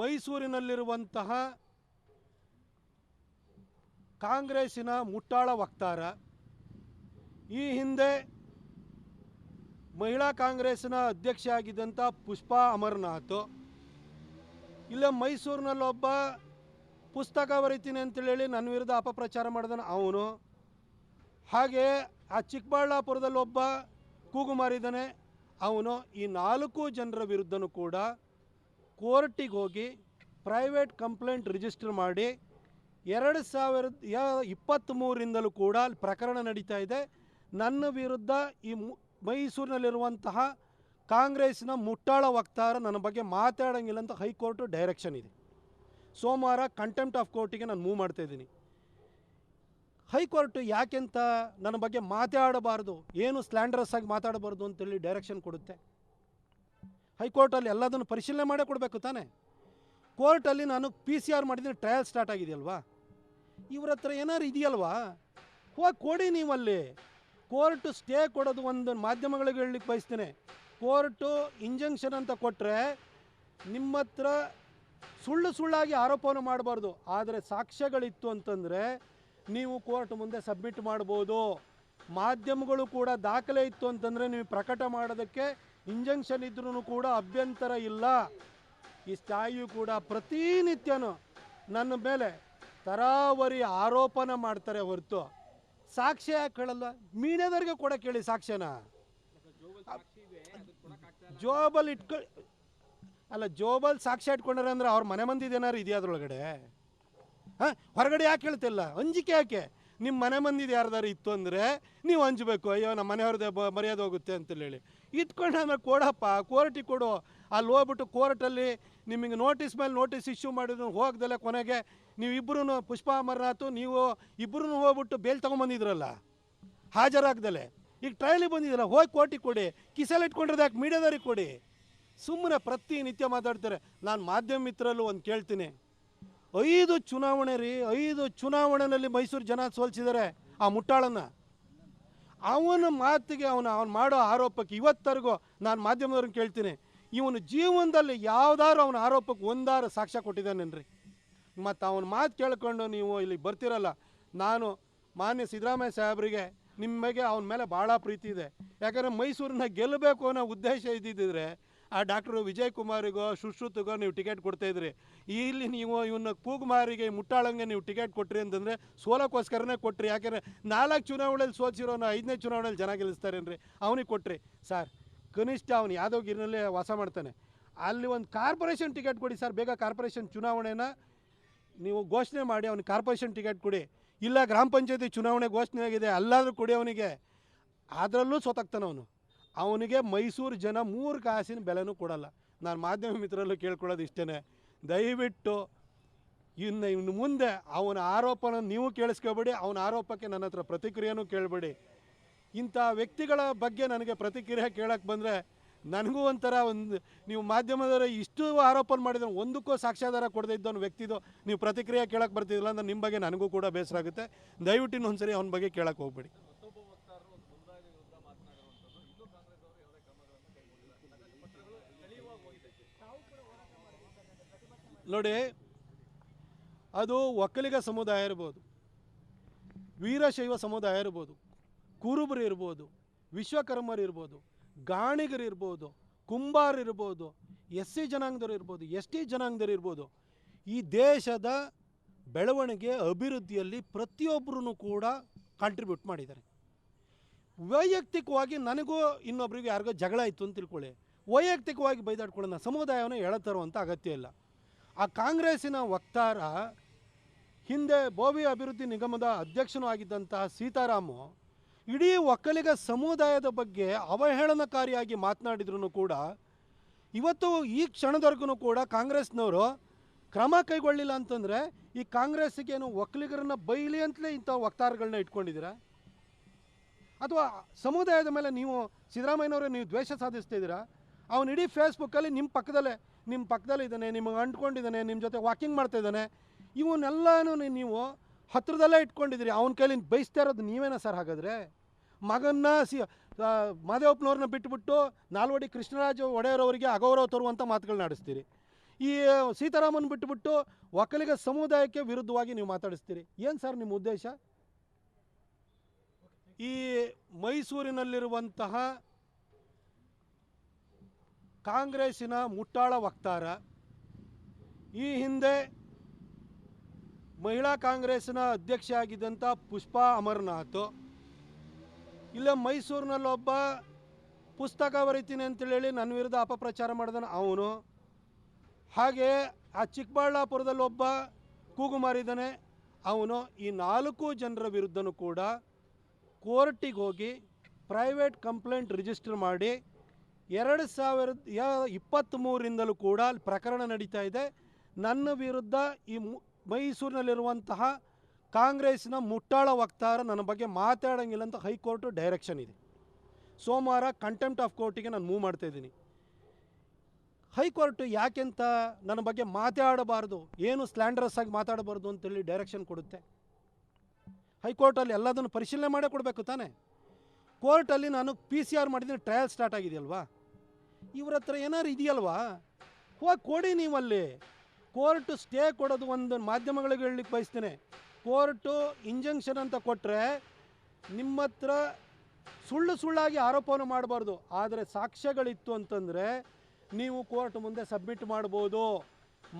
ಮೈಸೂರಿನಲ್ಲಿರುವಂತಹ ಕಾಂಗ್ರೆಸ್ಸಿನ ಮುಟ್ಟಾಳ ವಕ್ತಾರ, ಈ ಹಿಂದೆ ಮಹಿಳಾ ಕಾಂಗ್ರೆಸ್ಸಿನ ಅಧ್ಯಕ್ಷೆ ಆಗಿದ್ದಂಥ ಪುಷ್ಪಾ ಅಮರನಾಥ್, ಇಲ್ಲ ಮೈಸೂರಿನಲ್ಲೊಬ್ಬ ಪುಸ್ತಕ ಬರೀತೀನಿ ಅಂತೇಳಿ ನನ್ನ ವಿರುದ್ಧ ಅಪಪ್ರಚಾರ ಮಾಡಿದಾನೆ ಅವನು, ಹಾಗೆ ಆ ಚಿಕ್ಕಬಳ್ಳಾಪುರದಲ್ಲೊಬ್ಬ ಕೂಗು ಮಾರಿದ್ದಾನೆ ಅವನು. ಈ 4 ಜನರ ವಿರುದ್ಧನೂ ಕೂಡ ಕೋರ್ಟಿಗೆ ಹೋಗಿ ಪ್ರೈವೇಟ್ ಕಂಪ್ಲೇಂಟ್ ರಿಜಿಸ್ಟರ್ ಮಾಡಿ 2023ರಿಂದಲೂ ಕೂಡ ಪ್ರಕರಣ ನಡೀತಾ ಇದೆ. ನನ್ನ ವಿರುದ್ಧ ಈ ಮೈಸೂರಿನಲ್ಲಿರುವಂತಹ ಕಾಂಗ್ರೆಸ್ಸಿನ ಮುಟ್ಟಾಳ ವಕ್ತಾರ ನನ್ನ ಬಗ್ಗೆ ಮಾತಾಡೋಂಗಿಲ್ಲ ಅಂತ ಹೈಕೋರ್ಟ್ ಡೈರೆಕ್ಷನ್ ಇದೆ. ಸೋಮವಾರ ಕಂಟೆಂಪ್ಟ್ ಆಫ್ ಕೋರ್ಟಿಗೆ ನಾನು ಮೂವ್ ಮಾಡ್ತಾಯಿದ್ದೀನಿ. ಹೈಕೋರ್ಟ್ ಯಾಕೆಂತ ನನ್ನ ಬಗ್ಗೆ ಮಾತಾಡಬಾರ್ದು, ಏನು ಸ್ಲ್ಯಾಂಡರಸ್ ಆಗಿ ಮಾತಾಡಬಾರ್ದು ಅಂತೇಳಿ ಡೈರೆಕ್ಷನ್ ಕೊಡುತ್ತೆ. ಹೈಕೋರ್ಟಲ್ಲಿ ಎಲ್ಲದನ್ನು ಪರಿಶೀಲನೆ ಮಾಡೇ ಕೊಡಬೇಕು ತಾನೆ. ಕೋರ್ಟಲ್ಲಿ ನಾನು PCR ಮಾಡಿದ್ದೀನಿ, ಟ್ರಯಲ್ ಸ್ಟಾರ್ಟ್ ಆಗಿದೆಯಲ್ವಾ, ಇವ್ರ ಹತ್ರ ಏನಾರು ಇದೆಯಲ್ವಾ, ಹೋಗಿ ಕೊಡಿ ನೀವಲ್ಲಿ. ಕೋರ್ಟ್ ಸ್ಟೇ ಕೊಡೋದು ಒಂದು ಮಾಧ್ಯಮಗಳಿಗೆ ಹೇಳಲಿಕ್ಕೆ ಬಯಸ್ತೇನೆ. ಕೋರ್ಟು ಇಂಜಂಕ್ಷನ್ ಅಂತ ಕೊಟ್ಟರೆ ನಿಮ್ಮ ಹತ್ರ ಸುಳ್ಳಾಗಿ ಆರೋಪವನ್ನು ಮಾಡಬಾರ್ದು, ಆದರೆ ಸಾಕ್ಷ್ಯಗಳಿತ್ತು ಅಂತಂದರೆ ನೀವು ಕೋರ್ಟ್ ಮುಂದೆ ಸಬ್ಮಿಟ್ ಮಾಡ್ಬೋದು. ಮಾಧ್ಯಮಗಳು ಕೂಡ ದಾಖಲೆ ಇತ್ತು ಅಂತಂದರೆ ನೀವು ಪ್ರಕಟ ಮಾಡೋದಕ್ಕೆ ಇಂಜಂಕ್ಷನ್ ಇದ್ರೂ ಕೂಡ ಅಭ್ಯಂತರ ಇಲ್ಲ. ಈ ಸ್ಥಾಯಿಯು ಕೂಡ ಪ್ರತಿನಿತ್ಯನೂ ನನ್ನ ಮೇಲೆ ತರಾವರಿ ಆರೋಪನ ಮಾಡ್ತಾರೆ ಹೊರತು ಸಾಕ್ಷ್ಯ ಯಾಕೆ ಹೇಳಲ್ಲ? ಮೀಡಿಯಾದವ್ರಿಗೆ ಕೂಡ ಕೇಳಿ ಸಾಕ್ಷ್ಯನ. ಜೋಬಲ್ಲಿ ಜೋಬಲ್ಲಿ ಸಾಕ್ಷ್ಯ ಇಟ್ಕೊಂಡ್ರೆ ಅಂದರೆ ಅವ್ರ ಮನೆ ಮಂದಿದು ಏನಾರು ಇದೆಯಾ ಅದರೊಳಗಡೆ? ಹೊರಗಡೆ ಯಾಕೆ ಹೇಳ್ತಿಲ್ಲ? ಅಂಜಿಕೆ ಯಾಕೆ? ನಿಮ್ಮ ಮನೆ ಮಂದಿದು ಯಾರ್ದಾರು ಇತ್ತು ಅಂದರೆ ನೀವು ಹಂಚಬೇಕು, ಅಯ್ಯೋ ನಮ್ಮ ಮನೆಯವ್ರದ್ದೇ ಮರ್ಯಾದೆ ಹೋಗುತ್ತೆ ಅಂತೇಳಿ ಇಟ್ಕೊಂಡು ಆಮೇಲೆ ಕೊಡಪ್ಪ, ಕೋರ್ಟಿಗೆ ಕೊಡು. ಅಲ್ಲಿ ಹೋಗ್ಬಿಟ್ಟು ಕೋರ್ಟಲ್ಲಿ ನಿಮಗೆ ನೋಟಿಸ್ ಮೇಲೆ ನೋಟಿಸ್ ಇಶ್ಯೂ ಮಾಡಿದ್ರು ಹೋಗ್ದಲೆ ಕೊನೆಗೆ ನೀವಿಬ್ಬರೂ ಪುಷ್ಪಾ ಅಮರನಾಥ್ ನೀವು ಇಬ್ಬರೂ ಹೋಗ್ಬಿಟ್ಟು ಬೇಲ್ ತೊಗೊಂಬಂದಿದ್ರಲ್ಲ ಹಾಜರಾಗ್ದಲೆ, ಈಗ ಟ್ರಯಲಿಗೆ ಬಂದಿದ್ರಲ್ಲ, ಹೋಗಿ ಕೋರ್ಟಿಗೆ ಕೊಡಿ. ಕಿಸೆಲ್ಲ ಇಟ್ಕೊಂಡಿರೋದು ಯಾಕೆ ಮೀಡಿಯಾದವ್ರಿಗೆ ಕೊಡಿ? ಸುಮ್ಮನೆ ಪ್ರತಿನಿತ್ಯ ಮಾತಾಡ್ತಾರೆ. ನಾನು ಮಾಧ್ಯಮ ಮಿತ್ರಲ್ಲೂ ಒಂದು ಕೇಳ್ತೀನಿ, 5 ಚುನಾವಣೆ ರೀ, 5 ಚುನಾವಣೆಯಲ್ಲಿ ಮೈಸೂರು ಜನ ಸೋಲಿಸಿದ್ದಾರೆ ಆ ಮುಟ್ಟಾಳನ್ನ. ಅವನ ಮಾತಿಗೆ ಅವನು ಮಾಡೋ ಆರೋಪಕ್ಕೆ ಇವತ್ತರೆಗೂ ನಾನು ಮಾಧ್ಯಮದವ್ರನ್ನ ಕೇಳ್ತೀನಿ, ಇವನು ಜೀವನದಲ್ಲಿ ಯಾವುದಾದ್ರು ಅವನ ಆರೋಪಕ್ಕೆ ಒಂದಾರು ಸಾಕ್ಷ್ಯ ಕೊಟ್ಟಿದ್ದಾನೇನ್ರಿ? ಮತ್ತು ಅವನ ಮಾತು ಕೇಳ್ಕೊಂಡು ನೀವು ಇಲ್ಲಿ ಬರ್ತಿರಲ್ಲ. ನಾನು ಮಾನ್ಯ ಸಿದ್ದರಾಮಯ್ಯ ಸಾಹೇಬರಿಗೆ ನಿಮಗೆ ಅವನ ಮೇಲೆ ಭಾಳ ಪ್ರೀತಿ ಇದೆ. ಯಾಕಂದರೆ ಮೈಸೂರನ್ನ ಗೆಲ್ಲಬೇಕು ಅನ್ನೋ ಉದ್ದೇಶ ಇದ್ದಿದ್ದರೆ ಆ ಡಾಕ್ಟರ್ ವಿಜಯ್ ಕುಮಾರಿಗೋ ಸುಶ್ರುತಿಗೋ ನೀವು ಟಿಕೆಟ್ ಕೊಡ್ತಾಯಿದ್ರಿ. ಇಲ್ಲಿ ನೀವು ಇವನ್ನ ಕೂಗುಮಾರಿಗೆ ಮುಟ್ಟಾಳಂಗೆ ನೀವು ಟಿಕೆಟ್ ಕೊಟ್ರಿ ಅಂತಂದರೆ ಸೋಲಕ್ಕೋಸ್ಕರನೇ ಕೊಟ್ರಿ. ಯಾಕೆಂದರೆ 4 ಚುನಾವಣೆಯಲ್ಲಿ ಸೋಚಿರೋನು 5ನೇ ಚುನಾವಣೆಯಲ್ಲಿ ಜನ ಗೆಲ್ಲಿಸ್ತಾರೇನ್ರಿ? ಅವನಿಗೆ ಕೊಟ್ರಿ ಸರ್. ಕನಿಷ್ಠ ಅವನು ಯಾದವಗಿರಿನಲ್ಲೇ ವಾಸ ಮಾಡ್ತಾನೆ, ಅಲ್ಲಿ ಒಂದು ಕಾರ್ಪೊರೇಷನ್ ಟಿಕೆಟ್ ಕೊಡಿ ಸರ್. ಬೇಗ ಕಾರ್ಪೊರೇಷನ್ ಚುನಾವಣೆನ ನೀವು ಘೋಷಣೆ ಮಾಡಿ ಅವನಿಗೆ ಕಾರ್ಪೊರೇಷನ್ ಟಿಕೆಟ್ ಕೊಡಿ. ಇಲ್ಲ ಗ್ರಾಮ ಪಂಚಾಯತಿ ಚುನಾವಣೆ ಘೋಷಣೆ ಆಗಿದೆ, ಅಲ್ಲಾದರೂ ಕೊಡಿ ಅವನಿಗೆ. ಅದರಲ್ಲೂ ಸೋತಾಗ್ತಾನೆ ಅವನು. ಅವನಿಗೆ ಮೈಸೂರು ಜನ 3 ಕಾಸಿನ ಬೆಲೆನೂ ಕೊಡಲ್ಲ. ನಾನು ಮಾಧ್ಯಮ ಮಿತ್ರರಲ್ಲೂ ಕೇಳ್ಕೊಳ್ಳೋದು ಇಷ್ಟೇ, ದಯವಿಟ್ಟು ಇನ್ನು ಮುಂದೆ ಅವನ ಆರೋಪನ ನೀವು ಕೇಳಿಸ್ಕೋಬೇಡಿ, ಅವನ ಆರೋಪಕ್ಕೆ ನನ್ನ ಹತ್ರ ಪ್ರತಿಕ್ರಿಯೆನೂ ಕೇಳಬೇಡಿ. ಇಂಥ ವ್ಯಕ್ತಿಗಳ ಬಗ್ಗೆ ನನಗೆ ಪ್ರತಿಕ್ರಿಯೆ ಕೇಳಕ್ಕೆ ಬಂದರೆ ನನಗೂ ಒಂಥರ ನೀವು ಮಾಧ್ಯಮದವರ ಇಷ್ಟು ಆರೋಪ ಮಾಡಿದ್ರೆ ಒಂದಕ್ಕೂ ಸಾಕ್ಷ್ಯಾಧಾರ ಕೊಡದೇ ಇದ್ದವನು ವ್ಯಕ್ತಿದು ನೀವು ಪ್ರತಿಕ್ರಿಯೆ ಕೇಳಕ್ಕೆ ಬರ್ತಿದ್ದಿಲ್ಲ ಅಂದ್ರೆ ನಿಮ್ಮ ಬಗ್ಗೆ ನನಗೂ ಕೂಡ ಬೇಸರ ಆಗುತ್ತೆ. ದಯವಿಟ್ಟು ಇನ್ನೊಂದ್ಸರಿ ಅವನ ಬಗ್ಗೆ ಕೇಳಕ್ಕೆ ಹೋಗ್ಬೇಡಿ. ನೋಡಿ, ಅದು ಒಕ್ಕಲಿಗ ಸಮುದಾಯ ಇರ್ಬೋದು, ವೀರಶೈವ ಸಮುದಾಯ ಇರ್ಬೋದು, ಕುರುಬರು ಇರ್ಬೋದು, ವಿಶ್ವಕರ್ಮರು ಇರ್ಬೋದು, ಗಾಣಿಗರು ಇರ್ಬೋದು, ಕುಂಬಾರ ಇರ್ಬೋದು, SC ಜನಾಂಗದವರು ಇರ್ಬೋದು, ST ಜನಾಂಗದವರು ಇರ್ಬೋದು. ಈ ದೇಶದ ಬೆಳವಣಿಗೆ ಅಭಿವೃದ್ಧಿಯಲ್ಲಿ ಪ್ರತಿಯೊಬ್ಬರೂ ಕೂಡ ಕಾಂಟ್ರಿಬ್ಯೂಟ್ ಮಾಡಿದ್ದಾರೆ. ವೈಯಕ್ತಿಕವಾಗಿ ನನಗೂ ಇನ್ನೊಬ್ರಿಗೆ ಯಾರಿಗೋ ಜಗಳ ಇತ್ತು ಅಂತ ತಿಳ್ಕೊಳ್ಳಿ, ವೈಯಕ್ತಿಕವಾಗಿ ಬೈದಾಡ್ಕೊಳ್ಳೋಣ, ಸಮುದಾಯವನ್ನು ಎಳತರುವಂಥ ಅಗತ್ಯ ಇಲ್ಲ. ಆ ಕಾಂಗ್ರೆಸ್ಸಿನ ವಕ್ತಾರ ಹಿಂದೆ ಬೋವಿ ಅಭಿವೃದ್ಧಿ ನಿಗಮದ ಅಧ್ಯಕ್ಷನೂ ಆಗಿದ್ದಂತಹ ಸೀತಾರಾಮು ಇಡೀ ಒಕ್ಕಲಿಗ ಸಮುದಾಯದ ಬಗ್ಗೆ ಅವಹೇಳನಕಾರಿಯಾಗಿ ಮಾತನಾಡಿದ್ರು ಕೂಡ ಇವತ್ತು ಈ ಕ್ಷಣದವರೆಗೂ ಕೂಡ ಕಾಂಗ್ರೆಸ್ನವರು ಕ್ರಮ ಕೈಗೊಳ್ಳಿಲ್ಲ ಅಂತಂದರೆ ಈ ಕಾಂಗ್ರೆಸ್ಸಿಗೇನು ಒಕ್ಕಲಿಗರನ್ನ ಬೈಲಿ ಅಂತಲೇ ಇಂಥ ವಕ್ತಾರಗಳನ್ನ ಇಟ್ಕೊಂಡಿದ್ದೀರಾ? ಅಥವಾ ಸಮುದಾಯದ ಮೇಲೆ ನೀವು ಸಿದ್ದರಾಮಯ್ಯನವರೇ ನೀವು ದ್ವೇಷ ಸಾಧಿಸ್ತಿದ್ದೀರಾ? ಅವನು ಇಡೀ ಫೇಸ್ಬುಕ್ಕಲ್ಲಿ ನಿಮ್ಮ ಪಕ್ಕದಲ್ಲೇ ಇದ್ದಾನೆ, ನಿಮಗೆ ಅಂಟ್ಕೊಂಡಿದ್ದಾನೆ, ನಿಮ್ಮ ಜೊತೆ ವಾಕಿಂಗ್ ಮಾಡ್ತಾಯಿದ್ದಾನೆ, ಇವನ್ನೆಲ್ಲನೂ ನೀವು ಹತ್ತಿರದಲ್ಲೇ ಇಟ್ಕೊಂಡಿದ್ದೀರಿ. ಅವನ ಕೈಲಿ ಬಯಸ್ತಾ ಇರೋದು ನೀವೇನ ಸರ್? ಹಾಗಾದರೆ ಮಗನ್ನ ಮಾದೇವಪ್ಪನವ್ರನ್ನ ಬಿಟ್ಟುಬಿಟ್ಟು ನಾಲ್ವಡಿ ಕೃಷ್ಣರಾಜ ಒಡೆಯರವರಿಗೆ ಅಗೌರವ ತರುವಂಥ ಮಾತುಗಳನ್ನ ಆಡಿಸ್ತೀರಿ. ಈ ಸೀತಾರಾಮನ್ ಬಿಟ್ಟುಬಿಟ್ಟು ಒಕ್ಕಲಿಗ ಸಮುದಾಯಕ್ಕೆ ವಿರುದ್ಧವಾಗಿ ನೀವು ಮಾತಾಡಿಸ್ತೀರಿ. ಏನು ಸರ್ ನಿಮ್ಮ ಉದ್ದೇಶ? ಈ ಮೈಸೂರಿನಲ್ಲಿರುವಂತಹ ಕಾಂಗ್ರೆಸ್ಸಿನ ಮುಟ್ಟಾಳ ವಕ್ತಾರ, ಈ ಹಿಂದೆ ಮಹಿಳಾ ಕಾಂಗ್ರೆಸ್ಸಿನ ಅಧ್ಯಕ್ಷೆ ಆಗಿದ್ದಂಥ ಪುಷ್ಪಾ ಅಮರನಾಥ್, ಇಲ್ಲೇ ಮೈಸೂರಿನಲ್ಲೊಬ್ಬ ಪುಸ್ತಕ ಬರೀತೀನಿ ಅಂತೇಳಿ ನನ್ನ ವಿರುದ್ಧ ಅಪಪ್ರಚಾರ ಮಾಡಿದಾನೆ ಅವನು, ಹಾಗೆ ಆ ಚಿಕ್ಕಬಳ್ಳಾಪುರದಲ್ಲಿ ಒಬ್ಬ ಕೂಗು ಮಾರಿದ್ದಾನೆ ಅವನು. ಈ 4 ಜನರ ವಿರುದ್ಧನೂ ಕೂಡ ಕೋರ್ಟಿಗೆ ಹೋಗಿ ಪ್ರೈವೇಟ್ ಕಂಪ್ಲೇಂಟ್ ರಿಜಿಸ್ಟರ್ ಮಾಡಿ 2023ರಿಂದಲೂ ಕೂಡ ಅಲ್ಲಿ ಪ್ರಕರಣ ನಡೀತಾ ಇದೆ. ನನ್ನ ವಿರುದ್ಧ ಈ ಮೈಸೂರಿನಲ್ಲಿರುವಂತಹ ಕಾಂಗ್ರೆಸ್ಸಿನ ಮುಟ್ಟಾಳ ವಕ್ತಾರ ನನ್ನ ಬಗ್ಗೆ ಮಾತಾಡೋಂಗಿಲ್ಲ ಅಂತ ಹೈಕೋರ್ಟು ಡೈರೆಕ್ಷನ್ ಇದೆ. ಸೋಮವಾರ ಕಂಟೆಂಪ್ಟ್ ಆಫ್ ಕೋರ್ಟಿಗೆ ನಾನು ಮೂವ್ ಮಾಡ್ತಾಯಿದ್ದೀನಿ. ಹೈಕೋರ್ಟು ಯಾಕೆಂತ ನನ್ನ ಬಗ್ಗೆ ಮಾತಾಡಬಾರ್ದು, ಏನು ಸ್ಲ್ಯಾಂಡರಸ್ ಆಗಿ ಮಾತಾಡಬಾರ್ದು ಅಂತೇಳಿ ಡೈರೆಕ್ಷನ್ ಕೊಡುತ್ತೆ. ಹೈಕೋರ್ಟಲ್ಲಿ ಎಲ್ಲದನ್ನು ಪರಿಶೀಲನೆ ಮಾಡೇ ಕೊಡಬೇಕು ತಾನೆ. ಕೋರ್ಟಲ್ಲಿ ನಾನು PCR ಮಾಡಿದ್ದೀನಿ, ಟ್ರಯಲ್ ಸ್ಟಾರ್ಟ್ ಆಗಿದೆಯಲ್ವಾ, ಇವ್ರ ಹತ್ರ ಏನಾರು ಇದೆಯಲ್ವಾ, ಹೋಗಿ ಕೊಡಿ ನೀವಲ್ಲಿ. ಕೋರ್ಟು ಸ್ಟೇ ಕೊಡೋದು ಒಂದು ಮಾಧ್ಯಮಗಳಿಗೆ ಹೇಳಲಿಕ್ಕೆ ಬಯಸ್ತೇನೆ. ಕೋರ್ಟು ಇಂಜಂಕ್ಷನ್ ಅಂತ ಕೊಟ್ಟರೆ ನಿಮ್ಮ ಹತ್ರ ಸುಳ್ಳಾಗಿ ಆರೋಪವನ್ನು ಮಾಡಬಾರ್ದು. ಆದರೆ ಸಾಕ್ಷ್ಯಗಳಿತ್ತು ಅಂತಂದರೆ ನೀವು ಕೋರ್ಟ್ ಮುಂದೆ ಸಬ್ಮಿಟ್ ಮಾಡ್ಬೋದು.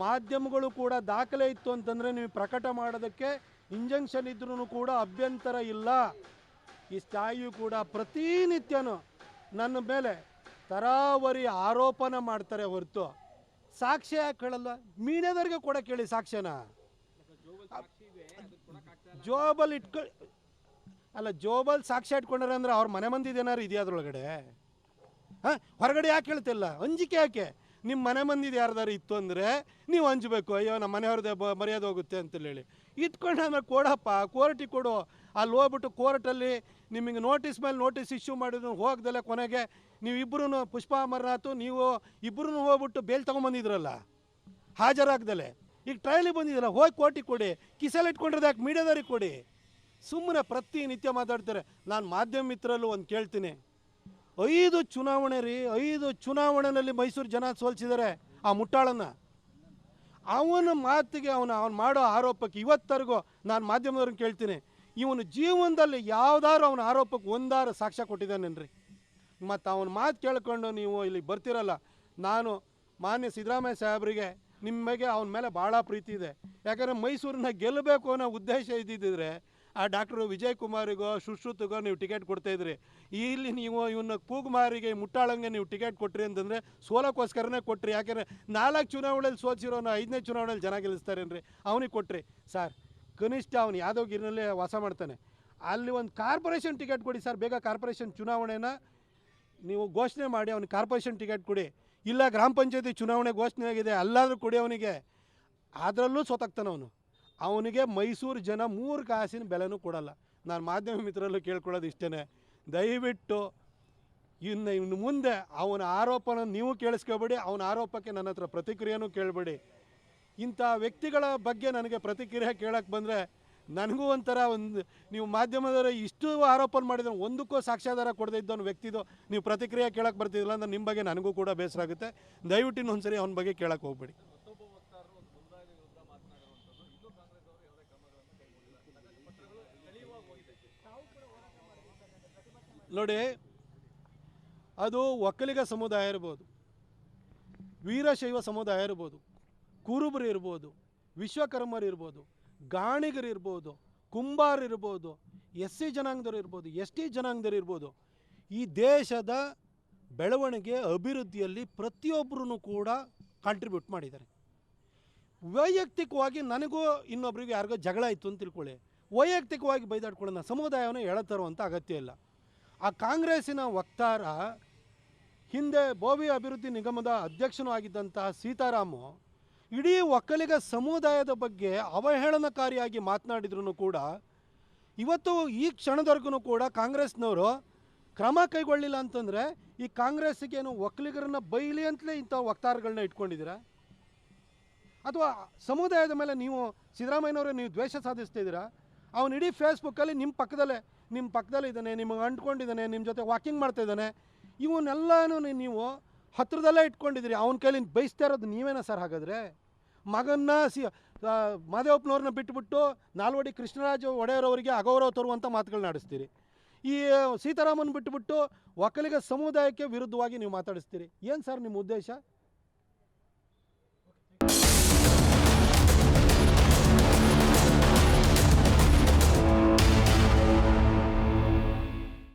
ಮಾಧ್ಯಮಗಳು ಕೂಡ ದಾಖಲೆ ಇತ್ತು ಅಂತಂದರೆ ನೀವು ಪ್ರಕಟ ಮಾಡೋದಕ್ಕೆ ಇಂಜಂಕ್ಷನ್ ಇದ್ರೂ ಕೂಡ ಅಭ್ಯಂತರ ಇಲ್ಲ. ಈ ಸ್ಥಾಯಿಯು ಕೂಡ ಪ್ರತಿನಿತ್ಯನೂ ನನ್ನ ಮೇಲೆ ತರಾವರಿ ಆರೋಪನ ಮಾಡ್ತಾರೆ ಹೊರತು ಸಾಕ್ಷ್ಯ ಯಾಕೆ ಹೇಳಲ್ಲ? ಮೀಡಿಯಾದವ್ರಿಗೆ ಕೂಡ ಕೇಳಿ ಸಾಕ್ಷ್ಯನ. ಜೋಬಲ್ಲಿ ಜೋಬಲ್ಲಿ ಸಾಕ್ಷ್ಯ ಇಟ್ಕೊಂಡ್ರೆ ಅಂದರೆ ಅವ್ರ ಮನೆ ಮಂದಿದು ಏನಾರು ಇದೆಯಾ ಅದರೊಳಗಡೆ? ಹಾಂ, ಹೊರಗಡೆ ಯಾಕೆ ಹೇಳ್ತಿಲ್ಲ? ಅಂಜಿಕೆ ಯಾಕೆ? ನಿಮ್ಮ ಮನೆ ಮಂದಿದು ಯಾರ್ದಾರು ಇತ್ತು ಅಂದರೆ ನೀವು ಹಂಚಬೇಕು. ಅಯ್ಯೋ ನಮ್ಮ ಮನೆಯವ್ರದ್ದೇ ಮರ್ಯಾದೆ ಹೋಗುತ್ತೆ ಅಂತೇಳಿ ಇಟ್ಕೊಂಡು ಆಮೇಲೆ ಕೊಡಪ್ಪ, ಕೋರ್ಟಿಗೆ ಕೊಡು. ಅಲ್ಲಿ ಹೋಗ್ಬಿಟ್ಟು ಕೋರ್ಟಲ್ಲಿ ನಿಮಗೆ ನೋಟಿಸ್ ಮೇಲೆ ನೋಟಿಸ್ ಇಶ್ಯೂ ಮಾಡಿದ್ರು ಹೋಗ್ದಲೆ ಕೊನೆಗೆ ನೀವಿಬ್ಬರೂ ಪುಷ್ಪಾ ಅಮರನಾಥ್ ನೀವು ಇಬ್ಬರೂ ಹೋಗ್ಬಿಟ್ಟು ಬೇಲ್ ತೊಗೊಂಬಂದಿದ್ರಲ್ಲ ಹಾಜರಾಗ್ದಲೆ. ಈಗ ಟ್ರಯಲಿಗೆ ಬಂದಿದ್ದೀರ, ಹೋಗಿ ಕೋರ್ಟಿಗೆ ಕೊಡಿ. ಕಿಸಲ್ಲಿ ಇಟ್ಕೊಂಡಿರೋದು ಯಾಕೆ ಮೀಡಿಯಾದವ್ರಿಗೆ ಕೊಡಿ? ಸುಮ್ಮನೆ ಪ್ರತಿನಿತ್ಯ ಮಾತಾಡ್ತಾರೆ. ನಾನು ಮಾಧ್ಯಮ ಮಿತ್ರರಲ್ಲೂ ಒಂದು ಕೇಳ್ತೀನಿ, 5 ಚುನಾವಣೆ ರೀ, 5 ಚುನಾವಣೆಯಲ್ಲಿ ಮೈಸೂರು ಜನ ಸೋಲಿಸಿದ್ದಾರೆ ಆ ಮುಟ್ಟಾಳನ್ನು. ಅವನ ಮಾತಿಗೆ ಅವನು ಮಾಡೋ ಆರೋಪಕ್ಕೆ ಇವತ್ತರೆಗೂ ನಾನು ಮಾಧ್ಯಮದವ್ರನ್ನ ಕೇಳ್ತೀನಿ, ಇವನು ಜೀವನದಲ್ಲಿ ಯಾವ್ದಾರು ಅವನ ಆರೋಪಕ್ಕೆ ಒಂದಾರು ಸಾಕ್ಷ್ಯ ಕೊಟ್ಟಿದ್ದಾನೇನ್ರಿ? ಮತ್ತು ಅವನ ಮಾತು ಕೇಳ್ಕೊಂಡು ನೀವು ಇಲ್ಲಿಗೆ ಬರ್ತಿರಲ್ಲ. ನಾನು ಮಾನ್ಯ ಸಿದ್ದರಾಮಯ್ಯ ಸಾಹೇಬರಿಗೆ ನಿಮ್ಮ ಮೇಲೆ ಅವನ ಮೇಲೆ ಭಾಳ ಪ್ರೀತಿ ಇದೆ. ಯಾಕಂದರೆ ಮೈಸೂರನ್ನ ಗೆಲ್ಲಬೇಕು ಅನ್ನೋ ಉದ್ದೇಶ ಇದ್ದಿದ್ದರೆ ಆ ಡಾಕ್ಟ್ರು ವಿಜಯ್ ಕುಮಾರಿಗೋ ಸುಶ್ರುತಿಗೋ ನೀವು ಟಿಕೆಟ್ ಕೊಡ್ತಾಯಿದ್ರಿ. ಇಲ್ಲಿ ನೀವು ಇವನ್ನ ಕೂಗುಮಾರಿಗೆ ಮುಟ್ಟಾಳಂಗೆ ನೀವು ಟಿಕೆಟ್ ಕೊಟ್ರಿ ಅಂತಂದರೆ ಸೋಲಕ್ಕೋಸ್ಕರನೇ ಕೊಟ್ರಿ. ಯಾಕೆಂದರೆ 4 ಚುನಾವಣೆಯಲ್ಲಿ ಸೋಲ್ಸಿರೋನು 5ನೇ ಚುನಾವಣೆಯಲ್ಲಿ ಜನ ಗೆಲ್ಲಿಸ್ತಾರೇನ್ರಿ? ಅವನಿಗೆ ಕೊಟ್ರಿ ಸರ್. ಕನಿಷ್ಠ ಅವನು ಯಾದವಗಿರಿನಲ್ಲೇ ವಾಸ ಮಾಡ್ತಾನೆ, ಅಲ್ಲಿ ಒಂದು ಕಾರ್ಪೊರೇಷನ್ ಟಿಕೆಟ್ ಕೊಡಿ ಸರ್. ಬೇಗ ಕಾರ್ಪೊರೇಷನ್ ಚುನಾವಣೆನ ನೀವು ಘೋಷಣೆ ಮಾಡಿ ಅವನಿಗೆ ಕಾರ್ಪೊರೇಷನ್ ಟಿಕೆಟ್ ಕೊಡಿ. ಇಲ್ಲ ಗ್ರಾಮ ಪಂಚಾಯತಿ ಚುನಾವಣೆ ಘೋಷಣೆ ಆಗಿದೆ, ಅಲ್ಲಾದರೂ ಕೊಡಿ ಅವನಿಗೆ. ಅದರಲ್ಲೂ ಸೋತಾಗ್ತಾನೆ ಅವನು. ಅವನಿಗೆ ಮೈಸೂರು ಜನ 3 ಕಾಸಿನ ಬೆಲೆನೂ ಕೊಡಲ್ಲ. ನಾನು ಮಾಧ್ಯಮ ಮಿತ್ರರಲ್ಲೂ ಕೇಳ್ಕೊಳ್ಳೋದು ಇಷ್ಟೇ, ದಯವಿಟ್ಟು ಇನ್ನು ಮುಂದೆ ಅವನ ಆರೋಪನ ನೀವು ಕೇಳಿಸ್ಕೋಬೇಡಿ, ಅವನ ಆರೋಪಕ್ಕೆ ನನ್ನ ಹತ್ರ ಪ್ರತಿಕ್ರಿಯೆನೂ ಕೇಳಬೇಡಿ. ಇಂಥ ವ್ಯಕ್ತಿಗಳ ಬಗ್ಗೆ ನನಗೆ ಪ್ರತಿಕ್ರಿಯೆ ಕೇಳಕ್ಕೆ ಬಂದರೆ ನನಗೂ ಒಂಥರ ನೀವು ಮಾಧ್ಯಮದವರ ಇಷ್ಟು ಆರೋಪನ ಮಾಡಿದ್ರೆ ಒಂದಕ್ಕೂ ಸಾಕ್ಷ್ಯಾಧಾರ ಕೊಡದೇ ಇದ್ದವನು ವ್ಯಕ್ತಿದು ನೀವು ಪ್ರತಿಕ್ರಿಯೆ ಕೇಳಕ್ಕೆ ಬರ್ತಿದ್ದಿಲ್ಲ ಅಂದರೆ ನಿಮ್ಮ ಬಗ್ಗೆ ನನಗೂ ಕೂಡ ಬೇಸರ ಆಗುತ್ತೆ. ದಯವಿಟ್ಟು ಇನ್ನೊಂದು ಸರಿ ಅವನ ಬಗ್ಗೆ ಕೇಳಕ್ಕೆ ಹೋಗ್ಬೇಡಿ. ನೋಡಿ, ಅದು ಒಕ್ಕಲಿಗ ಸಮುದಾಯ ಇರ್ಬೋದು, ವೀರಶೈವ ಸಮುದಾಯ ಇರ್ಬೋದು, ಕುರುಬರು ಇರ್ಬೋದು, ವಿಶ್ವಕರ್ಮರು ಇರ್ಬೋದು, ಗಾಣಿಗರು ಇರ್ಬೋದು, ಕುಂಬಾರ ಇರ್ಬೋದು, SC ಜನಾಂಗದವರು ಇರ್ಬೋದು, ST ಜನಾಂಗದವರು ಇರ್ಬೋದು, ಈ ದೇಶದ ಬೆಳವಣಿಗೆ ಅಭಿವೃದ್ಧಿಯಲ್ಲಿ ಪ್ರತಿಯೊಬ್ಬರೂ ಕೂಡ ಕಾಂಟ್ರಿಬ್ಯೂಟ್ ಮಾಡಿದ್ದಾರೆ. ವೈಯಕ್ತಿಕವಾಗಿ ನನಗೂ ಇನ್ನೊಬ್ರಿಗೆ ಯಾರಿಗೋ ಜಗಳ ಇತ್ತು ಅಂತ ತಿಳ್ಕೊಳ್ಳಿ, ವೈಯಕ್ತಿಕವಾಗಿ ಬೈದಾಡ್ಕೊಳ್ಳೋಣ, ಸಮುದಾಯವನ್ನು ಎಳತರುವಂಥ ಅಗತ್ಯ ಇಲ್ಲ. ಆ ಕಾಂಗ್ರೆಸ್ಸಿನ ವಕ್ತಾರ ಹಿಂದೆ ಬೋವಿ ಅಭಿವೃದ್ಧಿ ನಿಗಮದ ಅಧ್ಯಕ್ಷನೂ ಆಗಿದ್ದಂತಹ ಸೀತಾರಾಮು ಇಡೀ ಒಕ್ಕಲಿಗ ಸಮುದಾಯದ ಬಗ್ಗೆ ಅವಹೇಳನಕಾರಿಯಾಗಿ ಮಾತನಾಡಿದ್ರು ಕೂಡ ಇವತ್ತು ಈ ಕ್ಷಣದವರೆಗೂ ಕೂಡ ಕಾಂಗ್ರೆಸ್ನವರು ಕ್ರಮ ಕೈಗೊಳ್ಳಿಲ್ಲ ಅಂತಂದರೆ ಈ ಕಾಂಗ್ರೆಸ್ಸಿಗೇನು ಒಕ್ಕಲಿಗರನ್ನ ಬೈಲಿ ಅಂತಲೇ ಇಂಥ ವಕ್ತಾರಗಳನ್ನ ಇಟ್ಕೊಂಡಿದ್ದೀರಾ? ಅಥವಾ ಸಮುದಾಯದ ಮೇಲೆ ನೀವು ಸಿದ್ದರಾಮಯ್ಯನವರೇ ನೀವು ದ್ವೇಷ ಸಾಧಿಸ್ತಿದ್ದೀರಾ? ಅವನು ಇಡೀ ಫೇಸ್ಬುಕ್ಕಲ್ಲಿ ನಿಮ್ಮ ಪಕ್ಕದಲ್ಲೇ ಇದ್ದಾನೆ, ನಿಮಗೆ ಅಂಟ್ಕೊಂಡಿದ್ದಾನೆ, ನಿಮ್ಮ ಜೊತೆ ವಾಕಿಂಗ್ ಮಾಡ್ತಾಯಿದ್ದಾನೆ. ಇವನ್ನೆಲ್ಲನೂ ನೀವು ಹತ್ರದಲ್ಲೇ ಇಟ್ಕೊಂಡಿದ್ದೀರಿ. ಅವನ ಕೈಲಿ ಬಯಸ್ತಾ ಇರೋದು ನೀವೇನ ಸರ್ ಹಾಗಾದರೆ? ಮಗನ್ನ ಮಾದೇವಪ್ಪನವ್ರನ್ನ ಬಿಟ್ಟುಬಿಟ್ಟು ನಾಲ್ವಡಿ ಕೃಷ್ಣರಾಜ ಒಡೆಯರವರಿಗೆ ಅಗೌರವ ತರುವಂಥ ಮಾತುಗಳನ್ನ ಆಡಿಸ್ತೀರಿ. ಈ ಸೀತಾರಾಮನ್ ಬಿಟ್ಟುಬಿಟ್ಟು ಒಕ್ಕಲಿಗ ಸಮುದಾಯಕ್ಕೆ ವಿರುದ್ಧವಾಗಿ ನೀವು ಮಾತಾಡಿಸ್ತೀರಿ. ಏನು ಸರ್ ನಿಮ್ಮ ಉದ್ದೇಶ?